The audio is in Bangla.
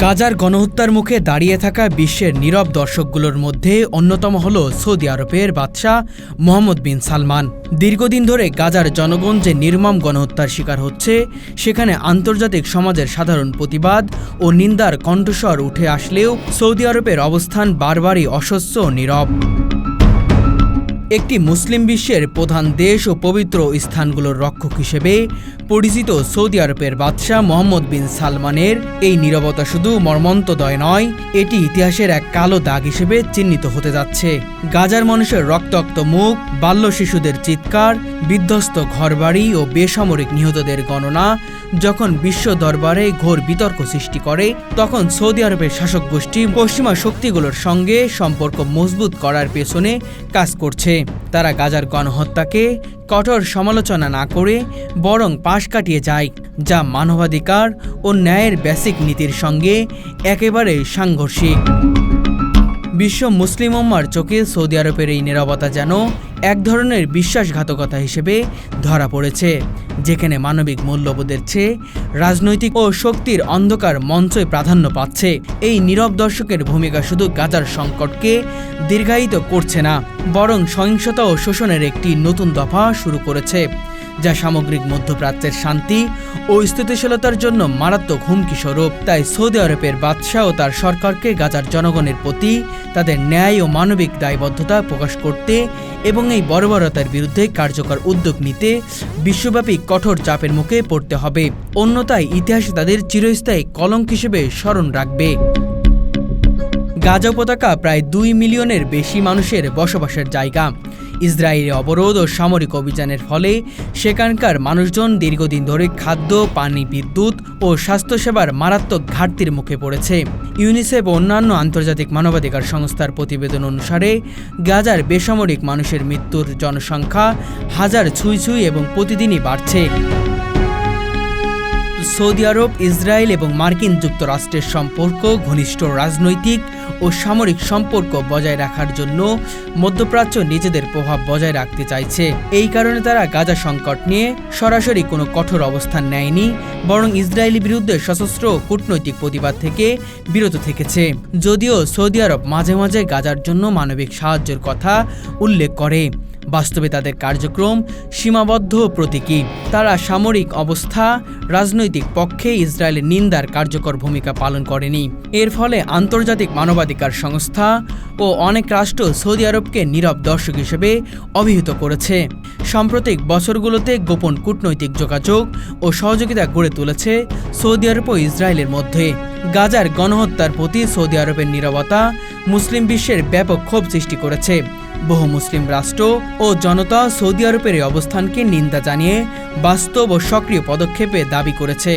গাজার গণহত্যার মুখে দাঁড়িয়ে থাকা বিশ্বের নীরব দর্শকগুলোর মধ্যে অন্যতম হল সৌদি আরবের বাদশাহ মোহাম্মদ বিন সালমান। দীর্ঘদিন ধরে গাজার জনগণ যে নির্মম গণহত্যার শিকার হচ্ছে, সেখানে আন্তর্জাতিক সমাজের সাধারণ প্রতিবাদ ও নিন্দার কণ্ঠস্বর উঠে আসলেও সৌদি আরবের অবস্থান বারবারই অস্বস্ছ ও নীরব। একটি মুসলিম বিশ্বের প্রধান দেশ ও পবিত্র স্থানগুলোর রক্ষক হিসেবে পরিচিত সৌদি আরবের বাদশাহ মোহাম্মদ বিন সালমানের এই নীরবতা শুধু মর্মন্তদয় নয়, এটি ইতিহাসের এক কালো দাগ হিসেবে চিহ্নিত হতে যাচ্ছে। গাজার মানুষের রক্তাক্ত মুখ, বাল্য শিশুদের চিৎকার, বিধ্বস্ত ঘরবাড়ি ও বেসামরিক নিহতদের গণনা যখন বিশ্ব দরবারে ঘোর বিতর্ক সৃষ্টি করে, তখন সৌদি আরবের শাসক গোষ্ঠী পশ্চিমা শক্তিগুলোর সঙ্গে সম্পর্ক মজবুত করার পেছনে কাজ করছে। তারা গাজার গণহত্যাকে কঠোর সমালোচনা না করে বরং পাশ কাটিয়ে যায়, যা মানবাধিকার ও ন্যায়ের বেসিক নীতির সঙ্গে একেবারে সাংঘর্ষিক। বিশ্ব মুসলিম উম্মার চোখে সৌদি আরবের এই নীরবতা যেন এক ধরনের বিশ্বাসঘাতকতা হিসেবে ধরা পড়েছে, যেখানে মানবিক মূল্যবোধের চেয়ে রাজনৈতিক ও শক্তির অন্ধকার মঞ্চই প্রাধান্য পাচ্ছে। এই নীরব দর্শকের ভূমিকা শুধু গাজার সংকটকে দীর্ঘায়িত করছে না, বরং সহিংসতা ও শোষণের একটি নতুন দফা শুরু করেছে, যা সামগ্রিক মধ্যপ্রাচ্যের শান্তি ও স্থিতিশীলতার জন্য মারাত্মক হুমকি স্বরূপ। তাই সৌদি আরবের বাদশাহ ও তার সরকারকে গাজার জনগণের প্রতি তাদের ন্যায় ও মানবিক দায়বদ্ধতা প্রকাশ করতে এবং এই বর্বরতার বিরুদ্ধে কার্যকর উদ্যোগ নিতে বিশ্বব্যাপী কঠোর চাপের মুখে পড়তে হবে, অন্যথায় ইতিহাসে তাদের চিরস্থায়ী কলঙ্ক হিসেবে স্মরণ রাখবে। গাজা উপত্যকা প্রায় 2 মিলিয়নের বেশি মানুষের বসবাসের জায়গা। ইসরায়েলি অবরোধ ও সামরিক অভিযানের ফলে সেখানকার মানুষজন দীর্ঘদিন ধরে খাদ্য, পানি, বিদ্যুৎ ও স্বাস্থ্যসেবার মারাত্মক ঘাটতির মুখে পড়েছে। ইউনিসেফ ও অন্যান্য আন্তর্জাতিক মানবাধিকার সংস্থার প্রতিবেদন অনুসারে গাজার বেসামরিক মানুষের মৃত্যুর জনসংখ্যা হাজার ছুঁই এবং প্রতিদিনই বাড়ছে। সৌদি আরব, ইসরায়েল এবং মার্কিন যুক্তরাষ্ট্রের সম্পর্ক ঘনিষ্ঠ রাজনৈতিক ও সামরিক সম্পর্ক বজায় রাখার জন্য মধ্যপ্রাচ্য নিজেদের প্রভাব বজায় রাখতে চাইছে। এই কারণে তারা গাজা সংকট নিয়ে সরাসরি কোনো কঠোর অবস্থান নেয়নি, বরং ইসরায়েলের বিরুদ্ধে সশস্ত্র কূটনৈতিক প্রতিবাদ থেকে বিরত থেকেছে। যদিও সৌদি আরব মাঝে মাঝে গাজার জন্য মানবিক সাহায্যের কথা উল্লেখ করে, বাস্তবে তাদের কার্যক্রম সীমাবদ্ধ প্রতীকী। তারা সামরিক অবস্থা রাজনৈতিক পক্ষে ইসরায়েলের নিন্দার কার্যকর ভূমিকা পালন করেনি। এর ফলে আন্তর্জাতিক মানবাধিকার সংস্থা ও অনেক রাষ্ট্র সৌদি আরবকে নীরব দর্শক হিসেবে অভিহিত করেছে। সাম্প্রতিক বছরগুলোতে গোপন কূটনৈতিক যোগাযোগ ও সহযোগিতা গড়ে তুলেছে সৌদি আরব ও ইসরায়েলের মধ্যে। গাজার গণহত্যার প্রতি সৌদি আরবের নীরবতা মুসলিম বিশ্বের ব্যাপক ক্ষোভ সৃষ্টি করেছে। বহু মুসলিম রাষ্ট্র ও জনতা সৌদি আরবের এই অবস্থানকে নিন্দা জানিয়ে বাস্তব ও সক্রিয় পদক্ষেপে দাবি করেছে।